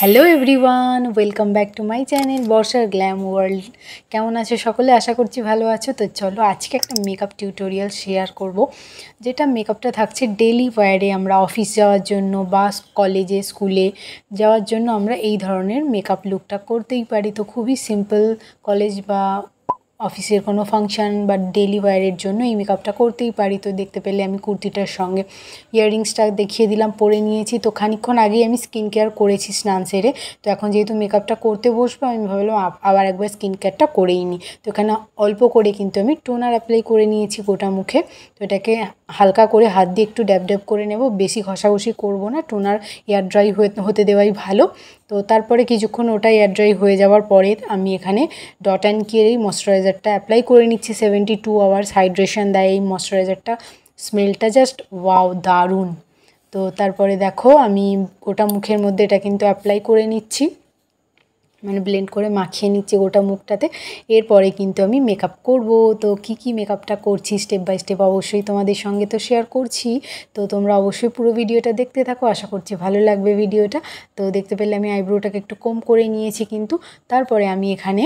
Hello everyone, welcome back to my channel বর্ষার glam world. কেমন আছো সকলে? আশা করছি ভালো আছো। তো চলো আজকে একটা মেকআপ টিউটোরিয়াল শেয়ার করব, যেটা মেকআপটা থাকছে ডেলি ওয়্যারে। আমরা অফিস যাওয়ার জন্য বা কলেজে স্কুলে যাওয়ার জন্য আমরা এই ধরনের মেকআপ লুকটা করতেই পারি। তো খুবই সিম্পল, কলেজ বা অফিসের কোনো ফাংশান বা ডেলি ওয়্যারের জন্য এই মেকআপটা করতেই পারি। তো দেখতে পেলে আমি কুর্তিটার সঙ্গে ইয়াররিংসটা দেখিয়ে দিলাম, পরে নিয়েছি। তো খানিকক্ষণ আগেই আমি স্কিন কেয়ার করেছি স্নান সেরে। তো এখন যেহেতু মেকআপটা করতে বসবো, আমি ভাবলাম আবার একবার স্কিন কেয়ারটা করেই নিই। তো এখানে অল্প করে কিন্তু আমি টোনার অ্যাপ্লাই করে নিয়েছি গোটা মুখে। তো এটাকে হালকা করে হাত দিয়ে একটু ড্যাব ড্যাব করে নেব, বেশি ঘষাঘষি করব না, টোনার এয়ার ড্রাই হতে দেওয়াই ভালো। তো তারপরে কিছুক্ষণ ওটা এয়ার ড্রাই হয়ে যাওয়ার পরে আমি এখানে ডট অ্যান্ড কিয়ের এই ময়শ্চারাইজারটা অ্যাপ্লাই করে নিচ্ছি। 72 আওয়ার্স হাইড্রেশন দেয় এই ময়শ্চারাইজারটা। স্মেলটা জাস্ট ওয়াও, দারুণ। তো তারপরে দেখো আমি গোটা মুখের মধ্যে এটা কিন্তু অ্যাপ্লাই করে নিচ্ছি, মানে ব্লেন্ড করে মাখিয়ে নিচ্ছি গোটা মুখটাতে। এরপরে কিন্তু আমি মেকআপ করব। তো কি মেকআপটা করছি স্টেপ বাই স্টেপ অবশ্যই তোমাদের সঙ্গে তো শেয়ার করছি। তো তোমরা অবশ্যই পুরো ভিডিওটা দেখতে থাকো, আশা করছি ভালো লাগবে ভিডিওটা। তো দেখতে পেলে আমি আইব্রোটাকে একটু কম করে নিয়েছি কিন্তু। তারপরে আমি এখানে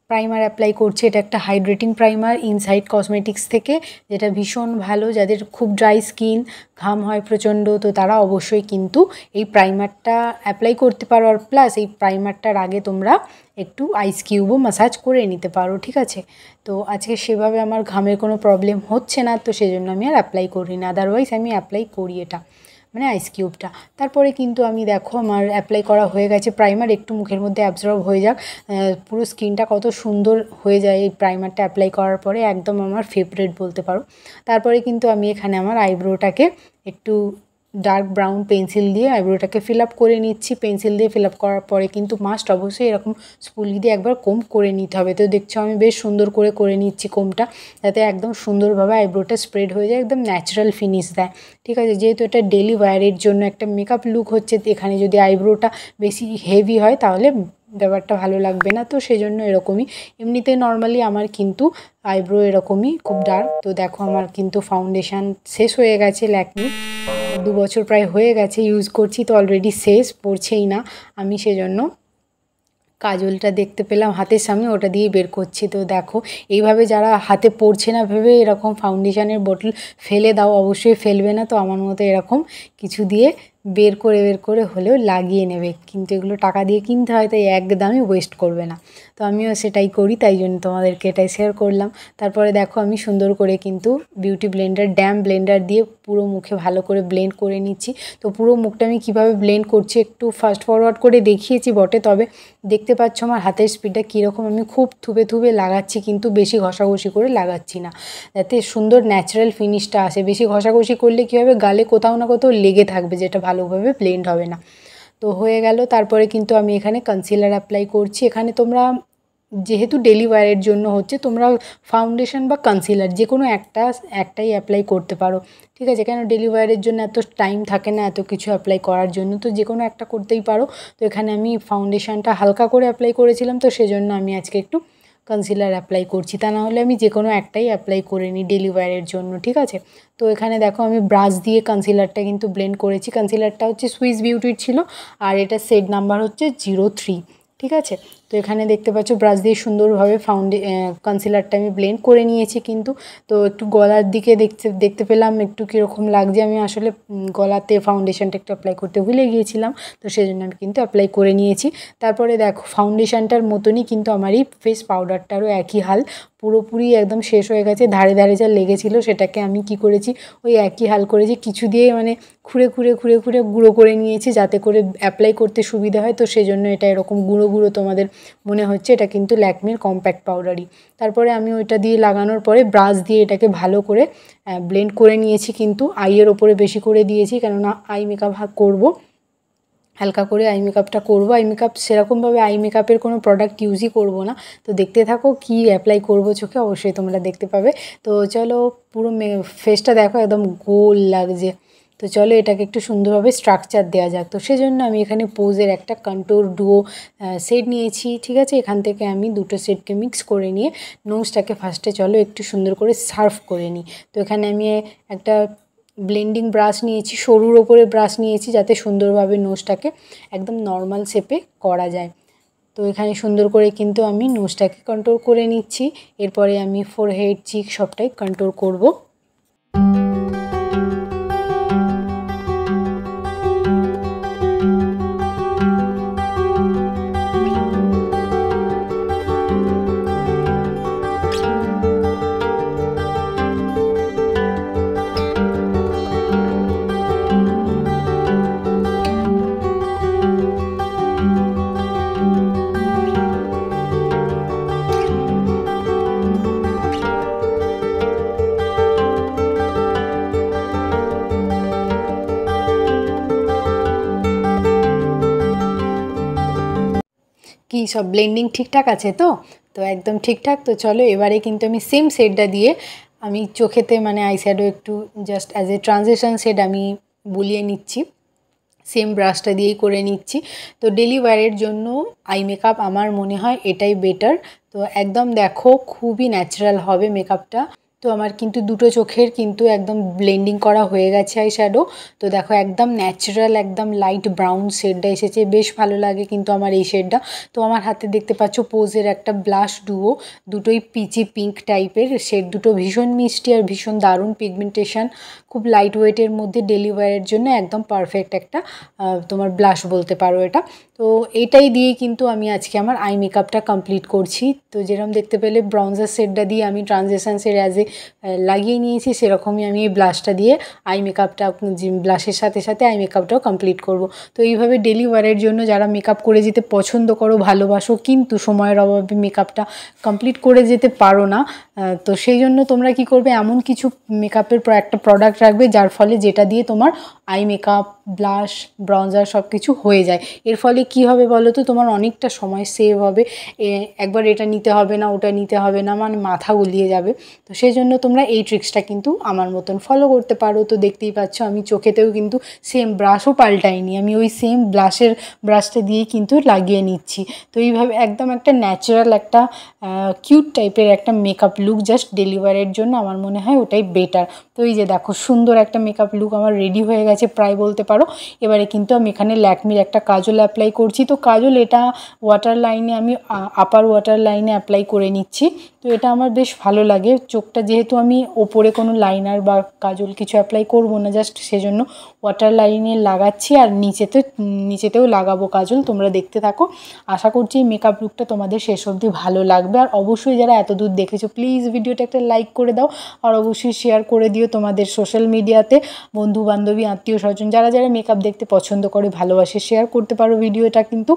প্রাইমার অ্যাপ্লাই করছি। এটা একটা হাইড্রেটিং প্রাইমার ইনসাইড কসমেটিক্স থেকে, যেটা ভীষণ ভালো। যাদের খুব ড্রাই স্কিন, ঘাম হয় প্রচণ্ড, তো তারা অবশ্যই কিন্তু এই প্রাইমারটা অ্যাপ্লাই করতে পারো। আর প্লাস এই প্রাইমারটার আগে তোমরা একটু আইস কিউবও ম্যাসাজ করে নিতে পারো, ঠিক আছে। তো আজকে সেভাবে আমার ঘামের কোনো প্রবলেম হচ্ছে না, তো সেজন্য আমি আর অ্যাপ্লাই করি না। আদারওয়াইজ আমি অ্যাপ্লাই করি এটা, মানে আইস কিউবটা। তারপরে কিন্তু আমি দেখো আমার অ্যাপ্লাই করা হয়ে গেছে। প্রাইমার একটু মুখের মধ্যে অ্যাবজর্ব হয়ে যাক, পুরো স্কিনটা কত সুন্দর হয়ে যায় এই প্রাইমারটা অ্যাপ্লাই করার পরে, একদম আমার ফেভারিট বলতে পারো। তারপরে কিন্তু আমি এখানে আমার আইব্রোটাকে একটু ডার্ক ব্রাউন পেন্সিল দিয়ে আইব্রোটাকে ফিল আপ করে নিচ্ছি। পেন্সিল দিয়ে ফিল আপ করার পরে কিন্তু মাস্ট অবশ্যই এরকম স্পুলি দিয়ে একবার কোম করে নিতে হবে। তো দেখছো আমি বেশ সুন্দর করে নিচ্ছি কোমটা, যাতে একদম সুন্দরভাবে আইব্রোটা স্প্রেড হয়ে যায়, একদম ন্যাচারাল ফিনিশ দেয়, ঠিক আছে। যেহেতু এটা ডেলি ওয়্যারের জন্য একটা মেকআপ লুক হচ্ছে, এখানে যদি আইব্রোটা বেশি হেভি হয় তাহলে ব্যাপারটা ভালো লাগবে না। তো সেজন্য এরকমই, এমনিতে নর্মালি আমার কিন্তু আইব্রো এরকমই খুব ডার্ক। তো দেখো আমার কিন্তু ফাউন্ডেশান শেষ হয়ে গেছে ল্যাকমির, 2 বছর প্রায় হয়ে গেছে ইউজ করছি, তো অলরেডি শেষ, পড়ছেই না আমি। সেজন্য কাজলটা দেখতে পেলাম হাতের সামনে, ওটা দিয়ে বের করছি। তো দেখো এইভাবে যারা হাতে পড়ছে না ভেবে এরকম ফাউন্ডেশনের বোতল ফেলে দাও, অবশ্যই ফেলবে না। তো আমার মতো এরকম কিছু দিয়ে বের করে হলেও লাগিয়ে নেবে, কিন্তু এগুলো টাকা দিয়ে কিনতে হয়, তাই একদমই ওয়েস্ট করবে না। তো আমিও সেটাই করি, তাই জন্য তোমাদেরকে এটাই শেয়ার করলাম। তারপরে দেখো আমি সুন্দর করে কিন্তু বিউটি ব্লেন্ডার, ড্যাম ব্লেন্ডার দিয়ে পুরো মুখে ভালো করে ব্লেন্ড করে নিচ্ছি। তো পুরো মুখটা আমি কীভাবে ব্লেন্ড করছি একটু ফাস্ট ফরওয়ার্ড করে দেখিয়েছি বটে, তবে দেখতে পাচ্ছ আমার হাতের স্পিডটা কীরকম। আমি খুব থুবে লাগাচ্ছি, কিন্তু বেশি ঘষাঘষি করে লাগাচ্ছি না, যাতে সুন্দর ন্যাচারাল ফিনিশটা আসে। বেশি ঘষাঘষি করলে কী হবে, গালে কোথাও না কোথাও লেগে থাকবে, যেটা ভালোভাবে ব্লেন্ড হবে না। তো হয়ে গেল। তারপরে কিন্তু আমি এখানে কনসিলার অ্যাপ্লাই করছি। এখানে তোমরা যেহেতু ডেলি ওয়্যারের জন্য হচ্ছে, তোমরা ফাউন্ডেশন বা কনসিলার যে কোনো একটাই অ্যাপ্লাই করতে পারো, ঠিক আছে। কেন ডেলি ওয়্যারের জন্য এত টাইম থাকে না এত কিছু অ্যাপ্লাই করার জন্য, তো যে কোনো একটা করতেই পারো। তো এখানে আমি ফাউন্ডেশনটা হালকা করে অ্যাপ্লাই করেছিলাম, তো সেজন্য আমি আজকে একটু কনসিলার অ্যাপ্লাই করছি। তা নাহলে আমি যে কোনো একটাই অ্যাপ্লাই করে নিই ডেলি ওয়্যারের জন্য, ঠিক আছে। তো এখানে দেখো আমি ব্রাশ দিয়ে কনসিলারটা কিন্তু ব্লেন্ড করেছি। কনসিলারটা হচ্ছে সুইস বিউটির ছিল, আর এটা শেড নাম্বার হচ্ছে 03, ঠিক আছে। তো এখানে দেখতে পাচ্ছ ব্রাশ দিয়ে সুন্দরভাবে কনসিলারটা আমি ব্লেন্ড করে নিয়েছি কিন্তু। তো একটু গলার দিকে দেখতে পেলাম একটু কীরকম লাগছে, আমি আসলে গলাতে ফাউন্ডেশনটা একটু অ্যাপ্লাই করতে ভুলে গিয়েছিলাম, তো সেই জন্য আমি কিন্তু অ্যাপ্লাই করে নিয়েছি। তারপরে দেখো ফাউন্ডেশনটার মতনই কিন্তু আমার এই ফেস পাউডারটারও একই হাল, পুরোপুরি একদম শেষ হয়ে গেছে। ধারে যা লেগেছিলো সেটাকে আমি কি করেছি, ওই একই হাল করেছি, কিছু দিয়ে মানে খুঁড়ে গুঁড়ো করে নিয়েছি, যাতে করে অ্যাপ্লাই করতে সুবিধা হয়। তো সেজন্য এটা এরকম গুঁড়ো তোমাদের মনে হচ্ছে, এটা কিন্তু ল্যাকমির কম্প্যাক্ট পাউডারই। তারপরে আমি ওইটা দিয়ে লাগানোর পরে ব্রাশ দিয়ে এটাকে ভালো করে ব্লেন্ড করে নিয়েছি, কিন্তু আইয়ের ওপরে বেশি করে দিয়েছি, কেননা আই মেকআপ করবো, হালকা করে আই মেকআপটা করবো। আই মেকআপ সেরকমভাবে আই মেকআপের কোনো প্রোডাক্ট ইউজই করবো না। তো দেখতে থাকো কি অ্যাপ্লাই করবো চোখে, অবশ্যই তোমরা দেখতে পাবে। তো চলো পুরো ফেসটা দেখো একদম গোল লাগছে। তো চলো এটাকে একটু সুন্দরভাবে স্ট্রাকচার দেওয়া যাক। তো সেজন্য আমি এখানে পোজের একটা কন্ট্যুর ডুও শেড নিয়েছি, ঠিক আছে। এখান থেকে আমি দুটো শেডকে মিক্স করে নিয়ে নোজটাকে ফার্স্টে চলো একটু সুন্দর করে সার্ভ করে নিই। তো এখানে আমি একটা ব্লেন্ডিং ব্রাশ নিয়েছি, সরুর ওপরে ব্রাশ নিয়েছি যাতে সুন্দরভাবে নোজটাকে একদম নর্মাল শেপে করা যায়। তো এখানে সুন্দর করে কিন্তু আমি নোজটাকে কন্ট্রোল করে নিচ্ছি। এরপরে আমি ফোরহেড, চিক সবটাই কন্ট্রোল করব। কি সব ব্লেন্ডিং ঠিকঠাক আছে তো? তো একদম ঠিকঠাক। তো চলো এবারে কিন্তু আমি সেম শেডটা দিয়ে আমি চোখেতে মানে আই শ্যাডো একটু just as a transition shade আমি বুলিয়ে নিচ্ছি, সেম ব্রাশটা দিয়েই করে নিচ্ছি। তো ডেলি ওয়্যারের জন্য আই মেকআপ আমার মনে হয় এটাই বেটার। তো একদম দেখো খুবই ন্যাচারাল হবে মেকআপটা। তো আমার কিন্তু দুটো চোখের কিন্তু একদম ব্লেন্ডিং করা হয়ে গেছে আই শ্যাডো। তো দেখো একদম ন্যাচারাল, একদম লাইট ব্রাউন শেডটা এসেছে, বেশ ভালো লাগে কিন্তু আমার এই শেডটা। তো আমার হাতে দেখতে পাচ্ছ পোজের একটা ব্লাশ ডুও, দুটোই পিচি পিঙ্ক টাইপের শেড, দুটো ভীষণ মিষ্টি আর ভীষণ দারুণ পিগমেন্টেশন, খুব লাইট ওয়েটের মধ্যে ডেলি ওয়্যারের জন্য একদম পারফেক্ট একটা তোমার ব্লাশ বলতে পারো এটা। তো এটাই দিয়ে কিন্তু আমি আজকে আমার আই মেকআপটা কমপ্লিট করছি। তো যেরকম দেখতে পেলে ব্রাউজার শেডটা দিয়ে আমি ট্রানজিশন শেড অ্যাজ এ লাগিয়ে নিয়েছি, সেরকমই আমি এই ব্লাশটা দিয়ে আই মেকআপটা ব্লাশের সাথে সাথে আই মেকআপটাও কমপ্লিট করব। তো এইভাবে ডেলি ওয়্যারের জন্য যারা মেকআপ করে যেতে পছন্দ করো, ভালোবাসো, কিন্তু সময়ের অভাবে মেকআপটা কমপ্লিট করে যেতে পারো না, তো সেই জন্য তোমরা কি করবে, এমন কিছু মেকআপের একটা প্রোডাক্ট রাখবে যার ফলে যেটা দিয়ে তোমার আই মেকআপ, ব্লাশ, ব্রঞ্জার সব কিছু হয়ে যায়। এর ফলে কি হবে বলো তো, তোমার অনেকটা সময় সেভ হবে। একবার এটা নিতে হবে না, ওটা নিতে হবে না, মানে মাথা গুলিয়ে যাবে। তো সেই জন্য তোমরা এই ট্রিক্সটা কিন্তু আমার মতন ফলো করতে পারো। তো দেখতেই পাচ্ছ আমি চোখেতেও কিন্তু সেম ব্রাশও পাল্টাইনি, আমি ওই সেম ব্রাশটা দিয়েই কিন্তু লাগিয়ে নিচ্ছি। তো এইভাবে একদম একটা ন্যাচারাল একটা কিউট টাইপের একটা মেকআপ লুক জাস্ট ডেলি ওয়্যারের জন্য আমার মনে হয় ওটাই বেটার। তো এই যে দেখো সুন্দর একটা মেকআপ লুক আমার রেডি হয়ে গেছে প্রায় বলতে পারো। এবারে কিন্তু আমি এখানে ল্যাকমির একটা কাজল অ্যাপ্লাই করছি। তো কাজল এটা ওয়াটার লাইনে আমি আপার ওয়াটার লাইনে অ্যাপ্লাই করে নিচ্ছি। তো এটা আমার বেশ ভালো লাগে, চোখটা যেহেতু আমি ওপরে কোনো লাইনার বা কাজল কিছু অ্যাপ্লাই করব না, জাস্ট সেজন্য ওয়াটার লাইনে লাগাচ্ছি আর নিচেতেও লাগাবো কাজল। তোমরা দেখতে থাকো, আশা করছি এই মেকআপ লুকটা তোমাদের শেষ অবধি ভালো লাগবে। আর অবশ্যই যারা এত দূর দেখেছো প্লিজ ভিডিওটা একটা লাইক করে দাও, আর অবশ্যই শেয়ার করে দিও তোমাদের সোশ্যাল মিডিয়াতে, বন্ধু বান্ধবী, আত্মীয় স্বজন যারা যারা মেকআপ দেখতে পছন্দ করে, ভালোবাসে, শেয়ার করতে পারো ভিডিওটা কিন্তু।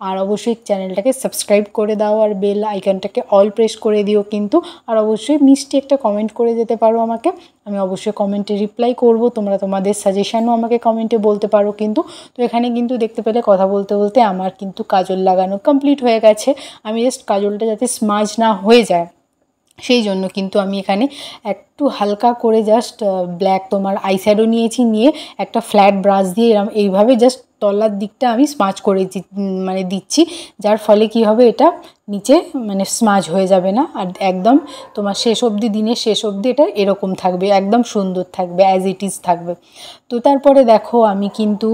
আর অবশ্যই চ্যানেলটাকে সাবস্ক্রাইব করে দাও আর বেল আইকনটাকে অল প্রেস করে দিও কিন্তু। আর অবশ্যই মিষ্টি একটা কমেন্ট করে যেতে পারো আমাকে, আমি অবশ্যই কমেন্টে রিপ্লাই করব। তোমরা তোমাদের সাজেশানও আমাকে কমেন্টে বলতে পারো কিন্তু। তো এখানে কিন্তু দেখতে পেলে কথা বলতে বলতে আমার কিন্তু কাজল লাগানো কমপ্লিট হয়ে গেছে। আমি জাস্ট কাজলটা যাতে স্মাজ না হয়ে যায় সেই জন্য কিন্তু আমি এখানে একটু হালকা করে জাস্ট ব্ল্যাক তোমার আই শ্যাডো নিয়েছি, নিয়ে একটা ফ্ল্যাট ব্রাশ দিয়ে এরকম এইভাবে জাস্ট তলার দিকটা আমি স্মাজ করে মানে দিচ্ছি, যার ফলে কি হবে এটা নিচে মানে স্মাজ হয়ে যাবে না, আর একদম তোমার শেষ অবধি, দিনের শেষ অবধি এটা এরকম থাকবে, একদম সুন্দর থাকবে, অ্যাজ ইট ইজ থাকবে। তো তারপরে দেখো আমি কিন্তু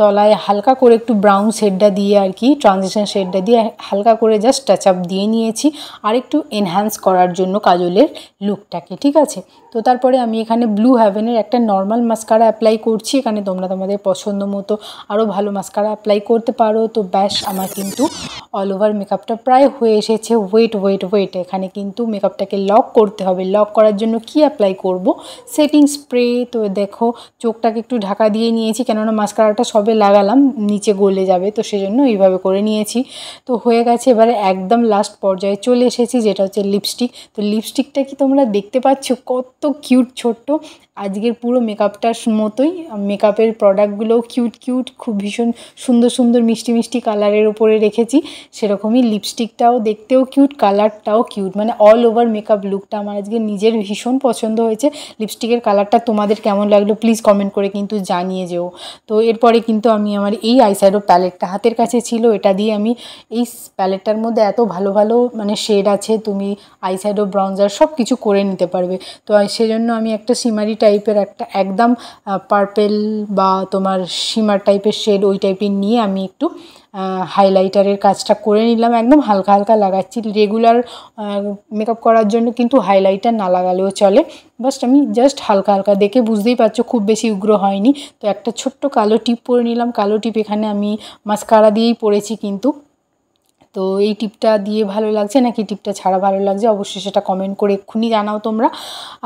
তলায় হালকা করে একটু ব্রাউন শেডটা দিয়ে আর কি ট্রানজিশন শেডটা দিয়ে হালকা করে জাস্ট টাচ আপ দিয়ে নিয়েছি আর একটু এনহ্যান্স করার জন্য কাজলের লুকটাকে, ঠিক আছে। তো তারপরে আমি এখানে ব্লু হ্যাভেনের একটা নর্মাল মাস্কারা অ্যাপ্লাই করছি। এখানে তোমরা তোমাদের পছন্দ মতো আরও ভালো মাস্কারা অ্যাপ্লাই করতে পারো। তো ব্যাস আমার কিন্তু অল ওভার মেকআপটা প্রায় হয়ে এসেছে। ওয়েট এখানে কিন্তু মেকআপটাকে লক করতে হবে। লক করার জন্য কি অ্যাপ্লাই করব, সেটিং স্প্রে। তো দেখো চোখটাকে একটু ঢাকা দিয়ে নিয়েছি, কেননা মাস্কারাটা সবে লাগালাম, নিচে গলে যাবে, তো সেজন্য এইভাবে করে নিয়েছি। তো হয়ে গেছে, এবারে একদম লাস্ট পর্যায়ে চলে এসেছি, যেটা হচ্ছে লিপস্টিক। তো লিপস্টিকটা কি তোমরা দেখতে পাচ্ছ কত কিউট, ছোট্ট, আজকের পুরো মেকআপটার মতোই মেকআপের প্রোডাক্টগুলোও কিউট, খুব ভীষণ সুন্দর মিষ্টি কালারের উপরে রেখেছি। সেরকমই লিপস্টিকটাও দেখতেও কিউট, কালারটাও কিউট, মানে অল ওভার মেকআপ লুকটা আমার আজকে নিজের ভীষণ পছন্দ হয়েছে। লিপস্টিকের কালারটা তোমাদের কেমন লাগলো প্লিজ কমেন্ট করে কিন্তু জানিয়ে যেও। তো এরপরে কিন্তু আমি আমার এই আইশ্যাডো প্যালেটটা হাতের কাছে ছিল, এটা দিয়ে আমি এই প্যালেটটার মধ্যে এত ভালো মানে শেড আছে, তুমি আইশ্যাডো, ব্রাউজার সব কিছু করে নিতে পারবে। তো সেজন্য আমি একটা শিমারি টাইপ টাইপের একটা একদম পার্পেল বা তোমার শিমার টাইপের শেড ওই টাইপের নিয়ে আমি একটু হাইলাইটারের কাজটা করে নিলাম। একদম হালকা হালকা লাগাচ্ছি। রেগুলার মেকআপ করার জন্য কিন্তু হাইলাইটার না লাগালেও চলে, আমি জাস্ট হালকা হালকা, দেখে বুঝতেই পারছো খুব বেশি উগ্র হয়নি। তো একটা ছোট্ট কালো টিপ পরে নিলাম। কালো টিপ এখানে আমি মাস্কারা দিয়েই পরেছি কিন্তু। তো এই টিপটা দিয়ে ভালো লাগছে নাকি টিপটা ছাড়া ভালো লাগছে অবশ্যই সেটা কমেন্ট করে এক্ষুনি জানাও তোমরা।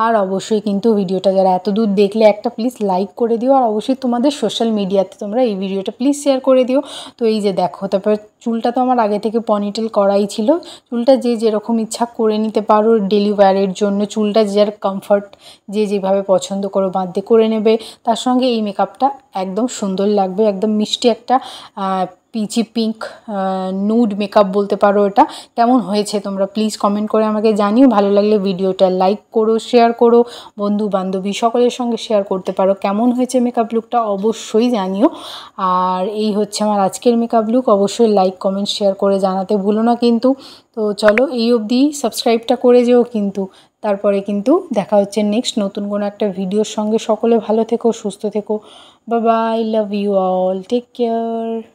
আর অবশ্যই কিন্তু ভিডিওটা যারা এত দূর দেখলে একটা প্লিজ লাইক করে দিও, আর অবশ্যই তোমাদের সোশ্যাল মিডিয়াতে তোমরা এই ভিডিওটা প্লিজ শেয়ার করে দিও। তো এই যে দেখো, তারপর চুলটা তো আমার আগে থেকে পনিটেল করাই ছিল। চুলটা যে যেরকম ইচ্ছা করে নিতে পারো ডেলি ওয়্যারের জন্য, চুলটা যার কমফর্ট যে যেভাবে পছন্দ করো বাঁধতে করে নেবে। তার সঙ্গে এই মেকআপটা একদম সুন্দর লাগবে, একদম মিষ্টি একটা পিচি পিঙ্ক নুড মেকআপ বলতে পারো। এটা কেমন হয়েছে তোমরা প্লিজ কমেন্ট করে আমাকে জানিও। ভালো লাগলে ভিডিওটা লাইক করো, শেয়ার করো, বন্ধু বান্ধবী সকলের সঙ্গে শেয়ার করতে পারো। কেমন হয়েছে মেকআপ লুকটা অবশ্যই জানিও। আর এই হচ্ছে আমার আজকের মেকআপ লুক। অবশ্যই লাইক কমেন্ট শেয়ার করে জানাতে ভুলো না কিন্তু। তো চলো এই অবধি, সাবস্ক্রাইবটা করে যেও কিন্তু। তারপরে কিন্তু দেখা হচ্ছে নেক্সট নতুন কোনো একটা ভিডিওর সঙ্গে। সকলে ভালো থেকো, সুস্থ থেকো। Bye bye, love you all, take care.